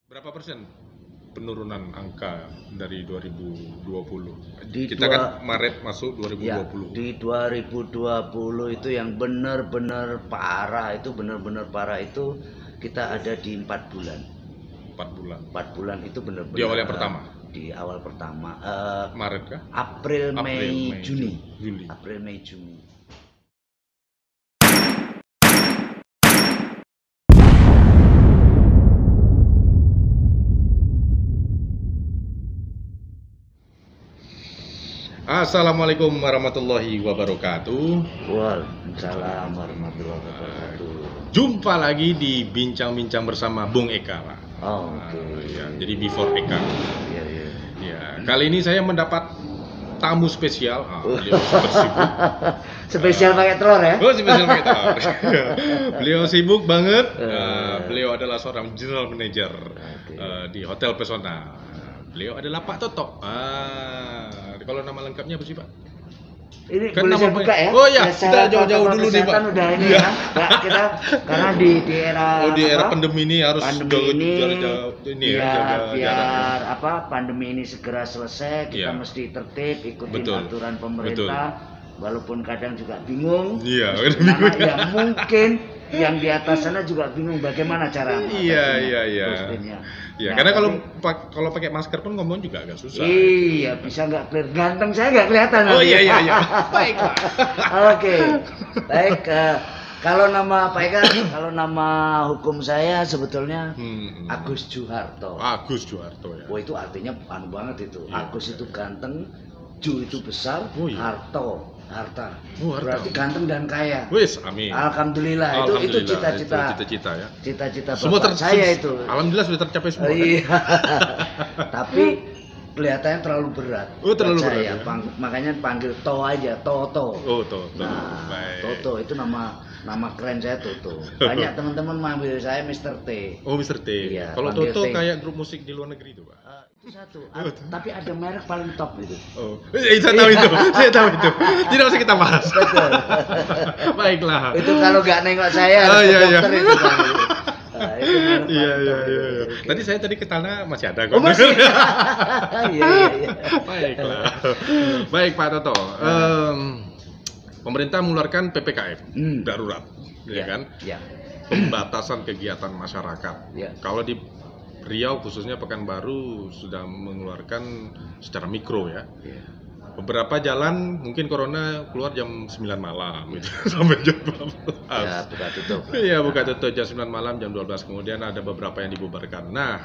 Berapa persen penurunan angka dari 2020? Di Kita kan Maret masuk Ya, 2020. di 2020 itu yang benar-benar parah itu kita ada di 4 bulan. 4 bulan. 4 bulan itu benar-benar Di awal yang pertama. Di awal pertama. Maret kah? April, Mei, Juni. Juli. April, Mei, Juni. Assalamualaikum warahmatullahi wabarakatuh. Waalaikumsalam warahmatullahi wabarakatuh. Jumpa lagi di bincang-bincang bersama Bung Eka lah. Oh, oke. Ya, jadi before Eka. Iya. Ya, kali ini saya mendapat tamu spesial. Beliau super sibuk. Spesial pakai telur ya? Oh, spesial pakai telur. Beliau sibuk banget. Beliau adalah seorang general manager di Hotel Pesona. Beliau adalah Pak Toto. Kalau nama lengkapnya apa sih, Pak? Ini Kan boleh saya nama buka ya? Oh iya, Biasa kita jauh-jauh protokol dulu nih, Pak. kesehatan udah ini ya. Nah, kita karena di era di era apa, pandemi ini harus pandemi ini jaga biar jarak. apa pandemi ini segera selesai, kita Iya. mesti tertib ikutin Betul. aturan pemerintah. Walaupun kadang juga bingung. Iya, Karena bingung. ya mungkin yang di atas sana juga bingung bagaimana cara Iya. postinnya. Ya, Nah, karena tapi- kalau pakai masker pun ngomong juga agak susah. Iya, bisa nggak clear. Ganteng saya nggak kelihatan. Oh nanti. iya. Baiklah. Oke, baik. Kalau nama Pak Eka, kalau nama hukum saya sebetulnya Agus Juharto. Agus Juharto ya. Oh, itu artinya anu banget itu. Iya. Agus itu ganteng, Ju itu besar, Oh, iya. Harto, harta. Oh, harta. Berarti ganteng dan kaya. Wis, amin. Alhamdulillah. Itu Alhamdulillah, cita-cita. itu cita-cita ya. Cita-cita Semua bapak saya itu. Alhamdulillah sudah tercapai semua. Oh, iya. Tapi kelihatannya terlalu berat. Oh, terlalu buat berat, saya. ya? Makanya panggil To aja, Toto. Oh, Toto. Nah, Baik. Toto itu nama keren saya Toto. Banyak teman-teman manggil saya Mr. T. Oh, Mr. T. Iya, Kalau panggil Toto T. kayak grup musik di luar negeri itu, Pak. Itu satu. Tapi ada merek paling top gitu. Oh, saya tahu itu. Saya tahu itu. Tidak usah kita bahas. Betul. Baiklah. Itu kalau nggak nengok saya Oh, harus ke iya. dokter itu kan. Nah, itu merek paling Iya. top itu. Oke. Tadi ke tanah masih ada kok. Oh, masih. Iya. Baiklah. Baik, Pak Toto. Pemerintah mengeluarkan PPKM darurat, ya kan? Iya. Pembatasan kegiatan masyarakat. Iya. Kalau di Riau khususnya Pekanbaru sudah mengeluarkan secara mikro ya. Iya. Beberapa jalan mungkin corona keluar jam 9 malam gitu, sampai jam 12. Ya, buka tutup. Iya, buka tutup jam 9 malam, jam 12 kemudian ada beberapa yang dibubarkan. Nah,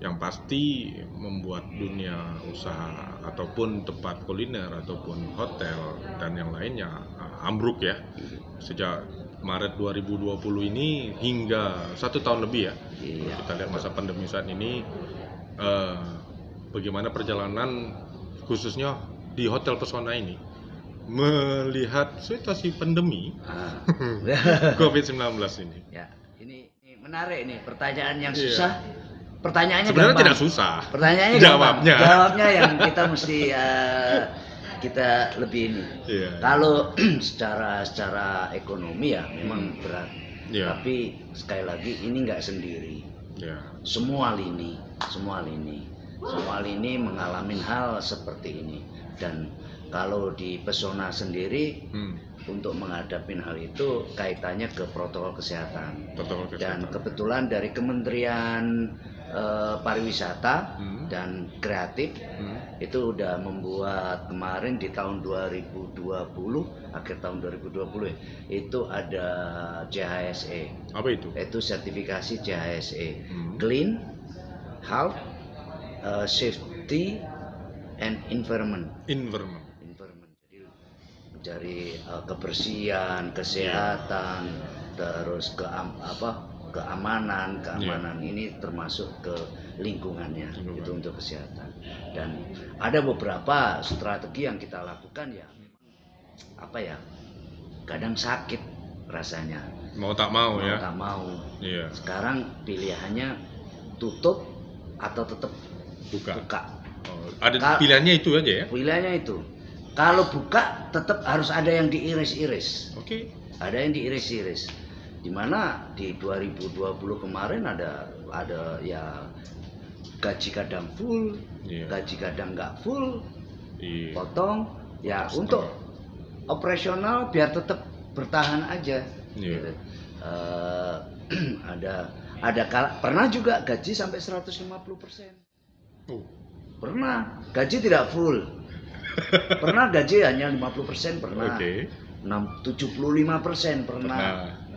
yang pasti membuat dunia usaha ataupun tempat kuliner ataupun hotel dan yang lainnya ambruk ya. Sejak Maret 2020 ini hingga 1 tahun lebih ya. Iya. Kita lihat masa pandemi saat ini bagaimana perjalanan khususnya di Hotel Pesona ini melihat situasi pandemi COVID-19 ini. Ya, ini menarik nih pertanyaan yang Iya. susah. Pertanyaannya Sebenarnya gampang. tidak susah. Pertanyaannya Jawabnya. gampang. Jawabnya yang kita mesti kita lebih ini. Iya. Kalau secara ekonomi ya memang berat. Iya. Tapi sekali lagi ini nggak sendiri. Ya. Semua lini mengalami hal seperti ini. Dan kalau di Pesona sendiri untuk menghadapi hal itu kaitannya ke protokol kesehatan. Protokol Dan kesehatan. kebetulan dari Kementerian Pariwisata dan Kreatif itu udah membuat kemarin di tahun 2020, akhir tahun 2020 itu ada CHSE. Apa itu? Itu sertifikasi CHSE, Clean, Health, Safety, and Environment. Jadi dari kebersihan, kesehatan, terus keamanan ini termasuk ke lingkungannya. Itu untuk kesehatan. Dan ada beberapa strategi yang kita lakukan ya, kadang sakit rasanya. Mau tak mau ya. Tak mau. Iya. Sekarang pilihannya tutup atau tetap Buka. buka. Oh, ada pilihannya itu aja ya. Pilihannya itu. Kalau buka tetap harus ada yang diiris-iris. Oke. Ada yang diiris-iris. Dimana di 2020 kemarin ada ada ya gaji kadang full, gaji kadang nggak full, potong ya untuk operasional biar tetap bertahan aja. Gitu. Pernah juga gaji sampai 150%. Pernah gaji tidak full. Pernah gaji hanya 50%, pernah. 75% pernah.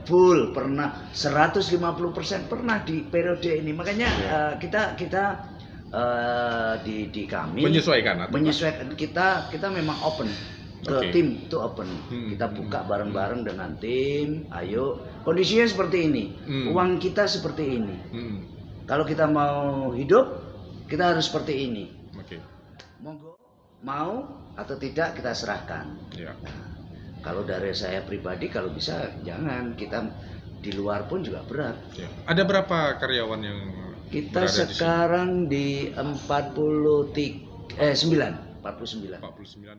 Full pernah, 150% pernah di periode ini. Makanya kita di kami menyesuaikan kita memang open ke tim itu open. Kita buka bareng-bareng dengan tim. Ayo, kondisinya seperti ini, uang kita seperti ini. Kalau kita mau hidup, kita harus seperti ini. Monggo, mau atau tidak kita serahkan. Nah, kalau dari saya pribadi, kalau bisa jangan, kita di luar pun juga berat. Ada berapa karyawan yang kita sekarang di 49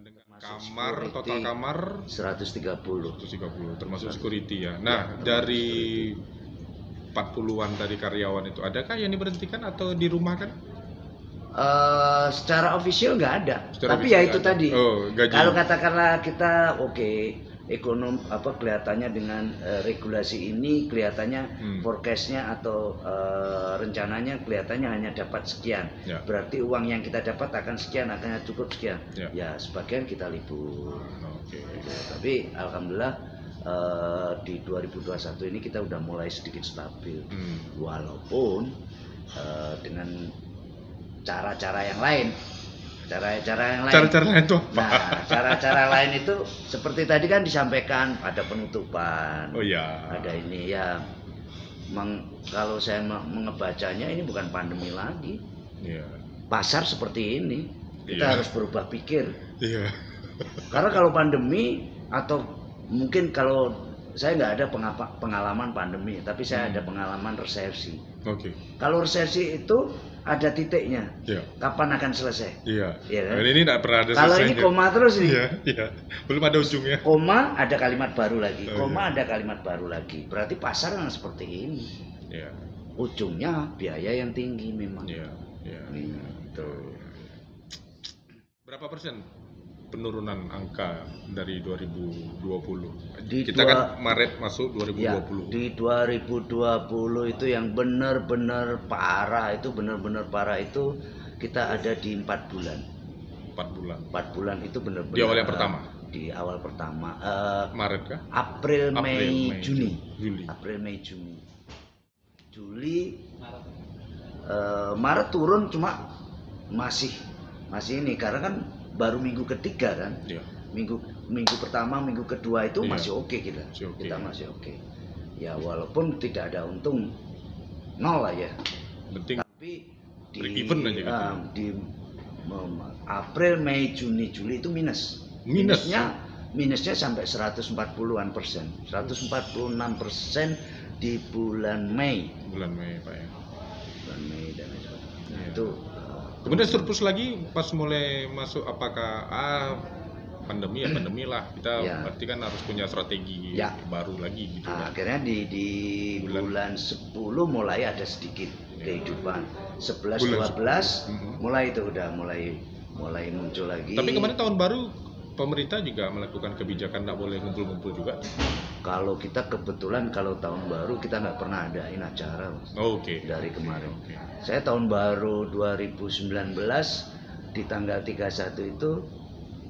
dengan kamar, total kamar 130 termasuk security ya. Nah, dari 40-an tadi karyawan itu, adakah yang diberhentikan atau dirumahkan? Secara official nggak ada, tapi ya itu tadi. Kalau katakanlah kita kelihatannya dengan regulasi ini kelihatannya forecastnya atau rencananya kelihatannya hanya dapat sekian. Berarti uang yang kita dapat akan sekian, akan cukup sekian. Ya sebagian kita libur. Tapi alhamdulillah di 2021 ini kita udah mulai sedikit stabil, walaupun dengan cara-cara yang lain. Cara-cara lain itu apa? Nah, cara-cara lain itu seperti tadi kan disampaikan ada penutupan. Ada ini ya. Kalau saya mengebacanya ini bukan pandemi lagi. Pasar seperti ini. Kita harus berubah pikir. Karena kalau pandemi atau mungkin kalau saya nggak ada pengalaman pandemi, tapi saya ada pengalaman resesi. Kalau resesi itu ada titiknya, kapan akan selesai? Kan? Ini tidak pernah ada. Kalau ini koma terus nih, belum ada ujungnya. Koma ada kalimat baru lagi, ada kalimat baru lagi. Berarti pasar yang seperti ini. Ujungnya biaya yang tinggi memang. Berapa persen penurunan angka dari 2020? Kita kan Maret masuk 2020. Di 2020 itu yang benar-benar parah itu kita ada di 4 bulan. 4 bulan itu benar-benar. Di awal yang pertama. Di awal pertama. Maret kah? April, Mei, Juni. April, Mei, Juni. Juli, Maret turun cuma masih ini karena kan baru minggu ketiga kan, minggu pertama, minggu kedua itu masih oke kita masih oke. Ya walaupun tidak ada untung, nol aja. Tapi di April, Mei, Juni, Juli itu minusnya sampai 140-an persen, 146% di bulan Mei. Pak ya. Bulan Mei dan sebagainya. Itu kemudian surplus lagi pas mulai masuk, apakah pandemi lah kita berarti kan harus punya strategi baru lagi gitu. Akhirnya di bulan 10 mulai ada sedikit kehidupan. 11 12 mulai itu udah mulai muncul lagi. Tapi kemarin tahun baru pemerintah juga melakukan kebijakan nggak boleh ngumpul-ngumpul juga. Kalau kita kebetulan kalau tahun baru kita nggak pernah adain acara, Mas. Dari kemarin. Saya tahun baru 2019 di tanggal 31 itu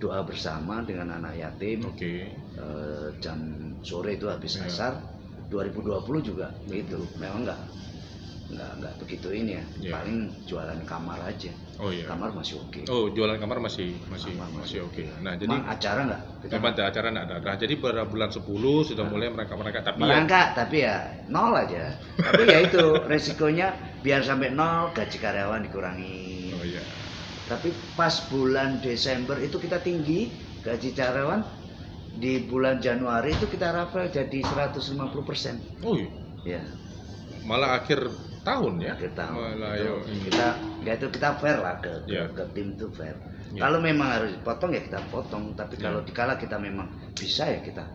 doa bersama dengan anak yatim. Jam sore itu habis asar. 2020 juga gitu. Memang nggak begitu ini ya. Paling jualan kamar aja. Kamar masih oke. Jualan kamar masih oke. Nah, jadi acara nggak? Acara nggak ada. Nah, jadi pada bulan 10 sudah mulai merangkak tapi ya nol aja. Tapi ya itu resikonya biar sampai nol, gaji karyawan dikurangi. Tapi pas bulan Desember itu kita tinggi gaji karyawan. Di bulan Januari itu kita rapel jadi 150%. Malah akhir tahun ya. Akhir tahun. Kita fair lah ke tim itu fair. Kalau memang harus dipotong ya kita potong. Tapi kalau dikala kita memang bisa ya kita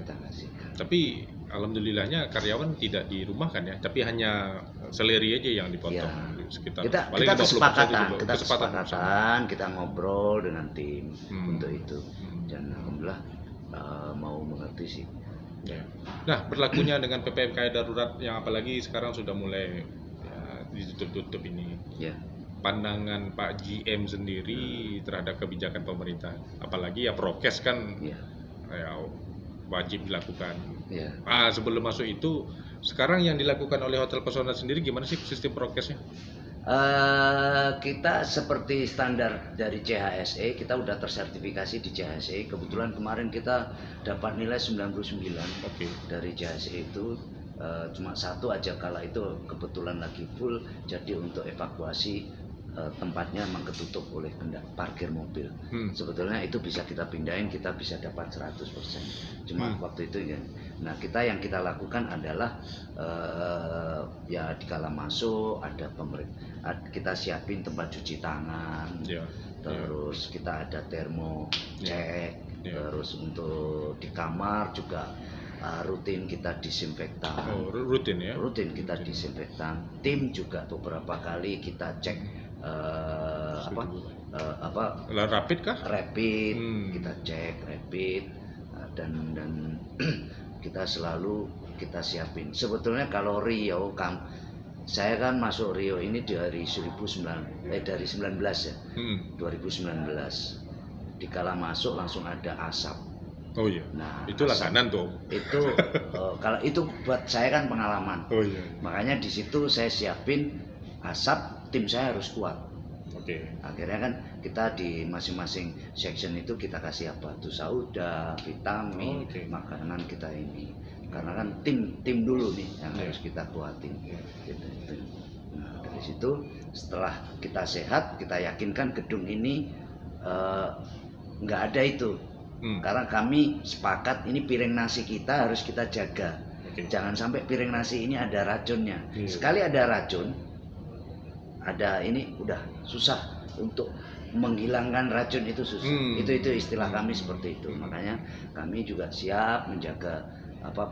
kasih. Tapi alhamdulillahnya karyawan tidak dirumahkan ya, tapi hanya salary aja yang dipotong sekitar. Kita kesepakatan, kita ngobrol dengan tim untuk itu, dan alhamdulillah mau mengerti sih. Ya. Nah, berlakunya dengan PPKM darurat yang apalagi sekarang sudah mulai ditutup-tutup ini. Ya. Pandangan Pak GM sendiri terhadap kebijakan pemerintah, apalagi ya prokes kan ya wajib dilakukan. Ya. Sebelum masuk itu, sekarang yang dilakukan oleh Hotel Pesona sendiri gimana sih sistem prokesnya? Kita seperti standar dari CHSE, kita udah tersertifikasi di CHSE. Kebetulan kemarin kita dapat nilai 99 dari CHSE itu. Cuma satu aja kala itu kebetulan lagi full, jadi untuk evakuasi tempatnya memang ketutup oleh parkir mobil. Sebetulnya itu bisa kita pindahin, kita bisa dapat 100%. Cuma waktu itu ya. Nah, yang kita lakukan adalah ya dikala masuk ada kita siapin tempat cuci tangan, terus kita ada termo cek, terus untuk di kamar juga rutin kita disinfektan. Rutin ya? Rutin kita disinfektan. Tim juga beberapa kali kita cek rapid kah? Rapid, kita cek rapid dan kita selalu kita siapin. Sebetulnya kalau Rio saya kan masuk Rio ini dari 19 ya. 2019. Dikala masuk langsung ada asap. Oh iya. Nah, itu langganan tuh. Itu kalau itu buat saya kan pengalaman. Oh iya. Makanya di situ saya siapin asap, tim saya harus kuat. Akhirnya kan kita di masing-masing section itu kita kasih apa tuh sauda, vitamin, makanan kita ini. Karena kan tim dulu nih yang harus kita kuatin. Gitu. Nah, dari situ setelah kita sehat, kita yakinkan gedung ini nggak ada itu. Karena kami sepakat ini piring nasi kita harus kita jaga. Jangan sampai piring nasi ini ada racunnya. Sekali ada racun, ada ini udah susah untuk menghilangkan racun itu susah. Itu istilah kami seperti itu. Makanya kami juga siap menjaga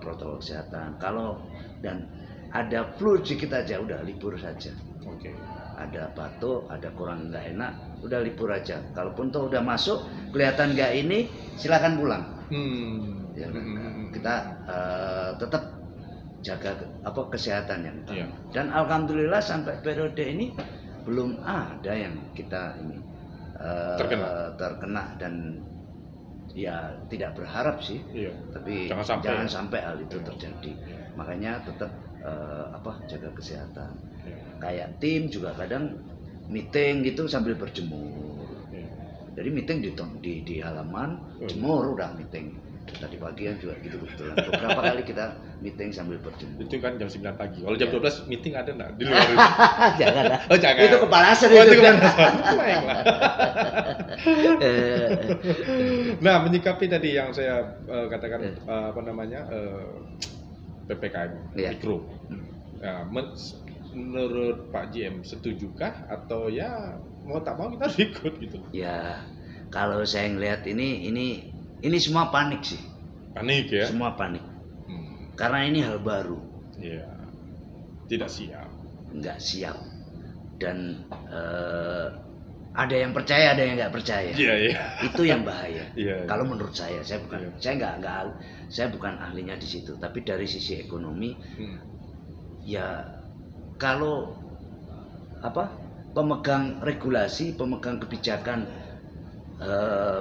protokol kesehatan. Kalau dan ada flu dikit aja udah libur saja. Ada batuk, ada kurang nggak enak, udah libur aja. Kalaupun tuh udah masuk kelihatan nggak ini, silakan pulang. Ya, kita tetap jaga kesehatan yang dan alhamdulillah sampai periode ini belum ada yang kita ini terkena dan ya tidak berharap sih, tapi jangan sampai hal itu terjadi. Makanya tetap jaga kesehatan. Kayak tim juga kadang meeting gitu sambil berjemur. Jadi meeting di halaman, jemur udah meeting. Tadi pagi kan juga gitu betulan. Beberapa kali kita meeting sambil berjemur. Itu kan jam 9 pagi. Kalau jam 12 meeting ada enggak di luar itu? Jangan lah. Oh, jangan. Itu kepanasan itu. Nah, menyikapi tadi yang saya katakan PPKM mikro. Nah, menurut Pak GM setujukah atau ya mau tak mau kita harus ikut gitu? Ya, kalau saya ngelihat ini semua panik sih. Panik ya? Semua panik. Karena ini hal baru. Iya. Tidak siap. Nggak siap. Dan ada yang percaya, ada yang nggak percaya. Iya. Itu yang bahaya. Iya. Kalau menurut saya bukan, saya bukan ahlinya di situ. Tapi dari sisi ekonomi, ya kalau pemegang regulasi, pemegang kebijakan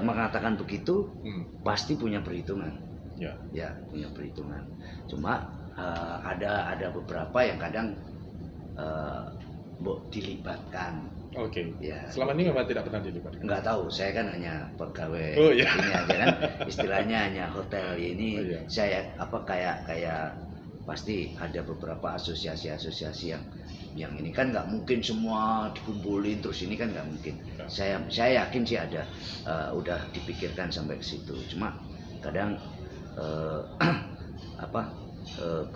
mengatakan begitu, pasti punya perhitungan. Ya punya perhitungan. Cuma ada beberapa yang kadang dilibatkan. Ya. Selama ini memang tidak pernah dilibatkan. Nggak tahu, saya kan hanya pegawai ini aja kan, istilahnya hanya hotel ini. Saya kayak pasti ada beberapa asosiasi-asosiasi yang ini kan nggak mungkin semua dikumpulin terus ini kan nggak mungkin. Saya yakin sih ada udah dipikirkan sampai ke situ. Cuma kadang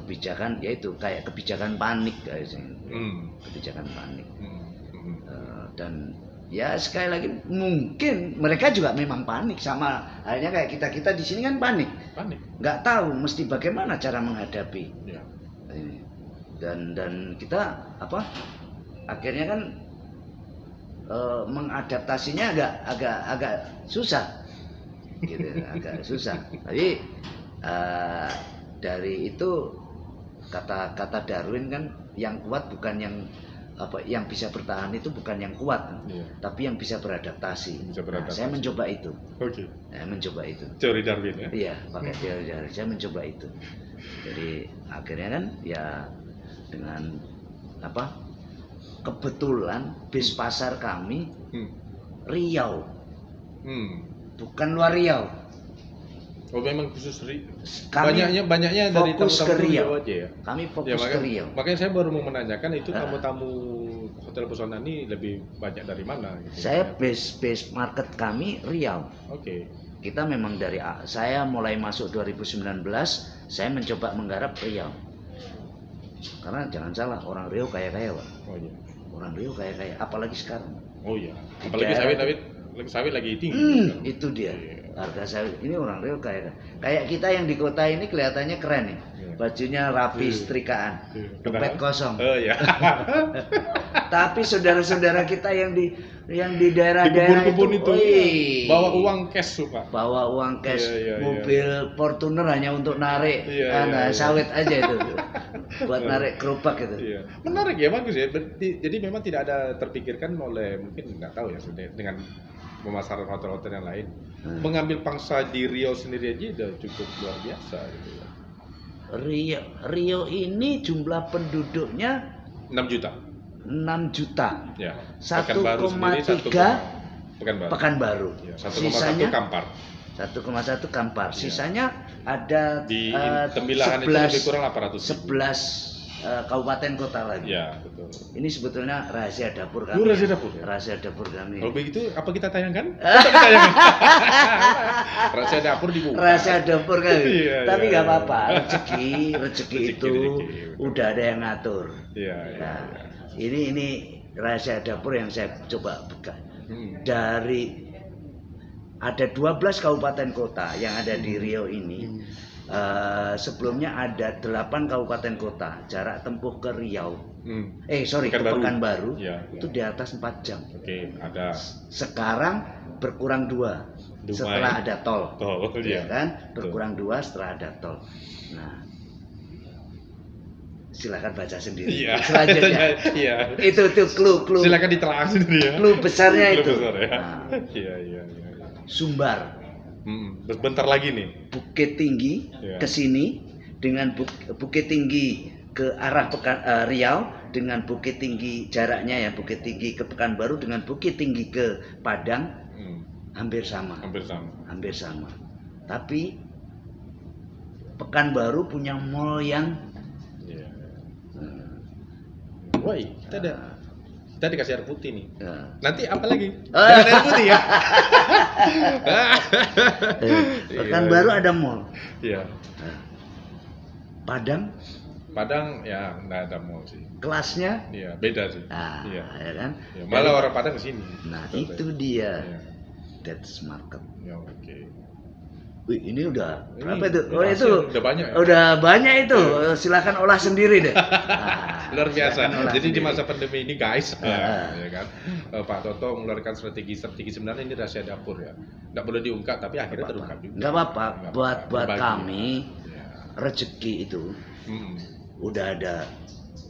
kebijakan yaitu kayak kebijakan panik guys, kebijakan panik. Dan Ya sekali lagi mungkin mereka juga memang panik, sama halnya kayak kita di sini kan panik, nggak tahu mesti bagaimana cara menghadapi. Ya. Dan kita akhirnya kan mengadaptasinya agak susah, gitu, agak susah. Tapi dari itu kata Darwin kan, yang kuat bukan yang bisa bertahan itu bukan yang kuat, tapi yang bisa beradaptasi. Nah, saya mencoba itu. Saya mencoba itu. Teori Darwin ya? Iya, pakai teori Darwin. Saya mencoba itu. Jadi akhirnya kan ya dengan kebetulan base pasar kami Riau, bukan luar Riau. Oh, memang khusus banyaknya dari tamu-tamu Riau aja ya. Kami fokus ke Riau. Makanya saya baru mau menanyakan itu tamu-tamu Hotel Pesona ini lebih banyak dari mana? Gitu. Saya base market kami Riau. Oke. Kita memang saya mulai masuk 2019, saya mencoba menggarap Riau. Karena jangan salah, orang Riau kaya-kaya, Pak. Oh iya. Orang Riau kaya-kaya, apalagi sekarang. Oh iya. Apalagi sawit lagi tinggi. Itu dia. Harga sawit ini orang Riau kayak kita yang di kota ini kelihatannya keren nih, bajunya rapi, setrikaan, dompet kosong. Oh iya. Tapi saudara-saudara kita yang di daerah-daerah itu, bawa uang cash, Pak. Bawa uang cash, mobil Fortuner hanya untuk narik sawit aja itu, buat narik gerobak itu. Menarik ya, bagus ya. Jadi memang tidak ada terpikirkan oleh, mungkin nggak tahu ya, dengan pemasaran hotel-hotel yang lain, mengambil pangsa di Riau sendiri aja udah cukup luar biasa gitu ya. Riau ini jumlah penduduknya 6 juta. 6 juta. Ya. 1,3 Pekanbaru. Ya, 1,1 Kampar. 1,1 Kampar. Sisanya ada di Tembilahan 11, itu lebih kurang 800. 11 kabupaten kota lagi. Ya, betul. Ini sebetulnya rahasia dapur kami. Rahasia dapur. Ya? Rahasia dapur kami. Kalau begitu apa kita tayangkan? Rahasia dapur dibuka. Rahasia dapur kami. Tapi nggak apa-apa. Rezeki itu udah ada yang ngatur. Iya. Ini rahasia dapur yang saya coba buka. Dari ada 12 kabupaten kota yang ada di Riau ini. Sebelumnya ada 8 kabupaten kota, jarak tempuh ke Riau. Ke Pekanbaru itu di atas 4 jam. Oke, ada. Sekarang berkurang 2 setelah ada tol. Ya kan? Berkurang 2 setelah ada tol. Nah, silakan baca sendiri. Selanjutnya. Itu clue. Silakan ditelaah sendiri ya. Clue besarnya itu. Besar, ya. Iya. Sumbar. Bentar lagi nih. Bukit Tinggi ke sini, dengan Bukit Tinggi ke arah Riau, dengan Bukit Tinggi jaraknya ya, Bukit Tinggi ke Pekanbaru dengan Bukit Tinggi ke Padang hampir sama. Hampir sama. Tapi Pekanbaru punya mall yang kita dikasih air putih nih. Nanti apa lagi? Air putih ya. Pekanbaru ada mall. Iya. Padang ya nggak ada mall sih. Kelasnya? Iya, beda sih. Ya kan? Ya, malah orang Padang kesini. Nah, itu dia. That's market. Ya, oke. Wih, ini udah apa itu? Oh, itu udah banyak. Ya? Udah banyak itu. Silakan olah sendiri deh. Luar biasa. Jadi di masa pandemi ini guys, ya kan, Pak Toto mengeluarkan strategi sebenarnya ini rahasia dapur ya. Nggak boleh diungkap, tapi akhirnya terungkap juga. Nggak apa-apa. Buat kami rezeki itu udah ada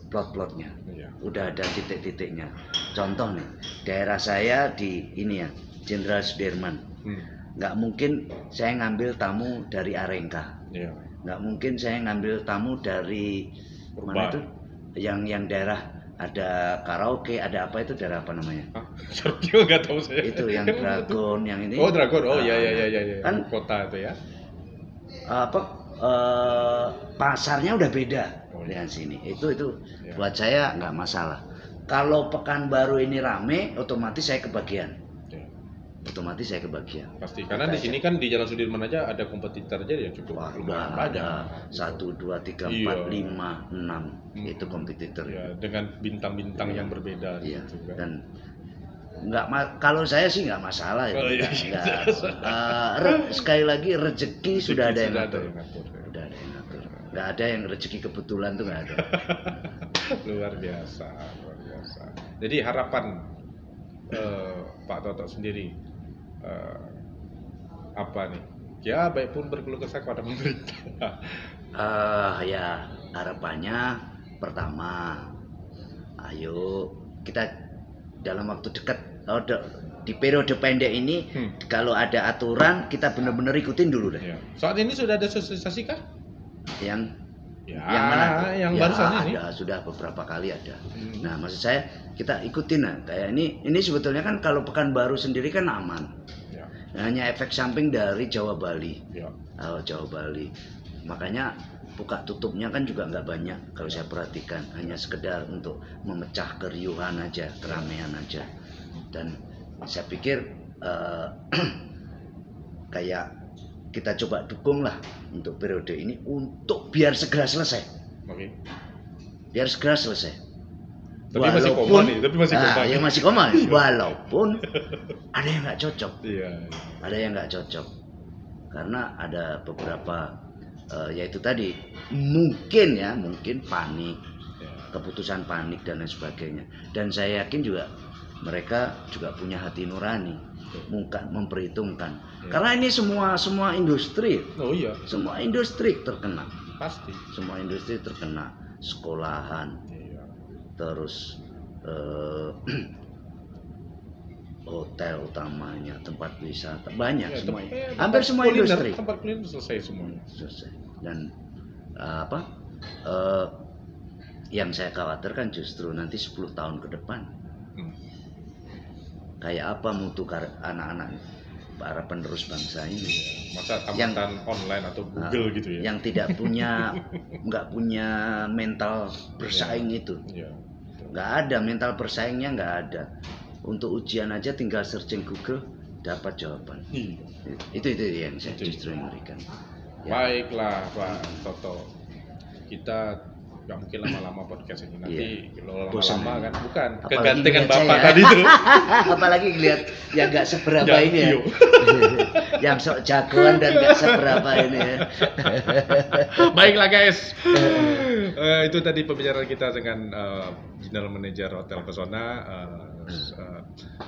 plot-plotnya, udah ada titik-titiknya. Contoh nih, daerah saya di ini ya, Jenderal Sudirman. Nggak mungkin saya ngambil tamu dari Arengka. Nggak mungkin saya ngambil tamu dari mana itu? Yang daerah ada karaoke, ada apa itu, daerah apa namanya? Karaoke nggak tahu saya. Itu yang Dragon, yang ini. Oh, Dragon. Oh iya. Kan kota itu ya. Pasarnya udah beda dengan sini. Itu buat saya nggak masalah. Kalau Pekanbaru ini rame, otomatis saya kebagian. Pasti, karena di sini kan di Jalan Sudirman aja ada kompetitor aja yang cukup lumayan banyak. 1, 2, 3, 4, 5, 6 itu kompetitor. Ya, dengan bintang-bintang yang berbeda. Iya. Gitu, kan? Dan Kalau saya sih nggak masalah ya. Sekali lagi rezeki sudah ada yang ngatur. Sudah ada yang ngatur. Nggak ada yang rezeki kebetulan tuh nggak ada. Luar biasa. Jadi harapan Pak Toto sendiri apa nih? Ya baik pun berkeluh kesah kepada pemerintah. Ya harapannya pertama, ayo kita dalam waktu dekat, di periode pendek ini kalau ada aturan kita benar-benar ikutin dulu deh. Ya. Saat ini sudah ada sosialisasi kah? Yang mana? Yang barusan ini? Ada, sudah beberapa kali ada. Nah, maksud saya kita ikutin lah. Kayak ini sebetulnya kan kalau Pekanbaru sendiri kan aman. Ya. Hanya efek samping dari Jawa Bali. Ya. Jawa Bali. Makanya buka tutupnya kan juga nggak banyak kalau saya perhatikan, hanya sekedar untuk memecah keriuhan aja, keramaian aja. Dan saya pikir kayak kita coba dukung lah untuk periode ini untuk biar segera selesai. Oke. Biar segera selesai. Tapi masih koma nih, ya masih koma. Walaupun ada yang nggak cocok. Iya. Ada yang nggak cocok karena ada beberapa yaitu tadi mungkin panik, keputusan panik dan lain sebagainya. Dan saya yakin juga mereka juga punya hati nurani, memperhitungkan. Karena ini semua industri. Oh iya. Semua industri terkena. Pasti. Semua industri terkena. Sekolahan. Iya. Terus hotel utamanya, tempat wisata, banyak ya, semua. Hampir semua industri. Tempat kuliner selesai semuanya. Selesai. Dan yang saya khawatirkan justru nanti 10 tahun ke depan. Kayak apa mutu anak-anak para penerus bangsa ini? Masa tamatan online atau Google gitu ya? Yang tidak nggak punya mental bersaing itu. Nggak ada, mental bersaingnya nggak ada. Untuk ujian aja tinggal searching Google dapat jawaban. Itu yang saya justru memberikan. Baiklah Pak Toto, kita nggak mungkin lama-lama podcast ini nanti lama-lama kan bukan kegantengan Bapak tadi tuh. Apalagi lihat yang nggak seberapa ini ya. Yang sok jagoan dan nggak seberapa ini ya. Baiklah guys, itu tadi pembicaraan kita dengan General Manager Hotel Pesona.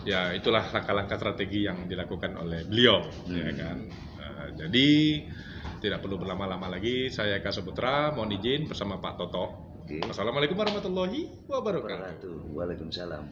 Ya itulah langkah-langkah strategi yang dilakukan oleh beliau, ya kan. Jadi tidak perlu berlama-lama lagi. Saya Eka Saputra, mohon izin bersama Pak Toto. Assalamualaikum warahmatullahi wabarakatuh. Waalaikumsalam.